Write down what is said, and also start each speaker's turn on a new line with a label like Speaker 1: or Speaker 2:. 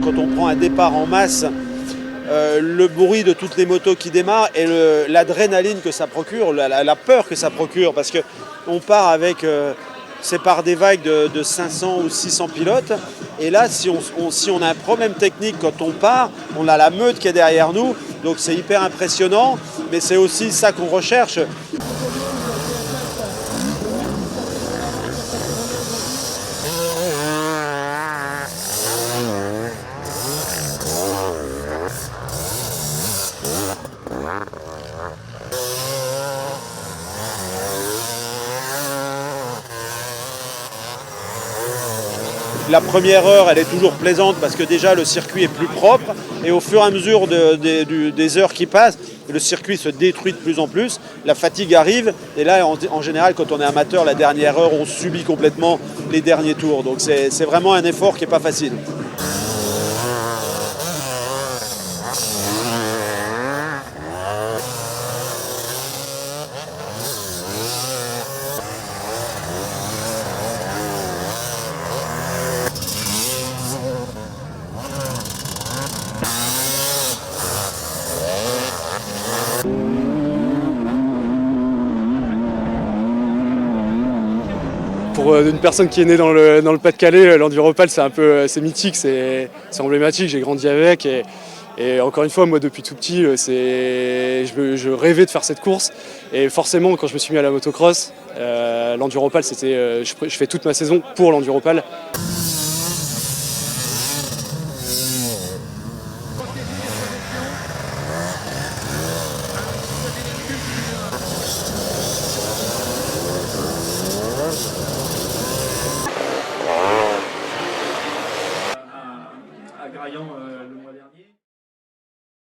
Speaker 1: Quand on prend un départ en masse, le bruit de toutes les motos qui démarrent et l'adrénaline que ça procure, la peur que ça procure, parce qu'on part avec, c'est par des vagues de 500 ou 600 pilotes, et là si on a un problème technique quand on part, on a la meute qui est derrière nous, donc c'est hyper impressionnant, mais c'est aussi ça qu'on recherche. La première heure, elle est toujours plaisante parce que déjà le circuit est plus propre et au fur et à mesure des heures qui passent, le circuit se détruit de plus en plus, la fatigue arrive et là en général quand on est amateur, la dernière heure, on subit complètement les derniers tours. Donc c'est vraiment un effort qui n'est pas facile.
Speaker 2: Pour une personne qui est née dans le Pas-de-Calais, l'Enduropal c'est mythique, c'est emblématique, j'ai grandi avec et encore une fois moi depuis tout petit je rêvais de faire cette course et forcément quand je me suis mis à la motocross, l'Enduropal je fais toute ma saison pour l'Enduropal.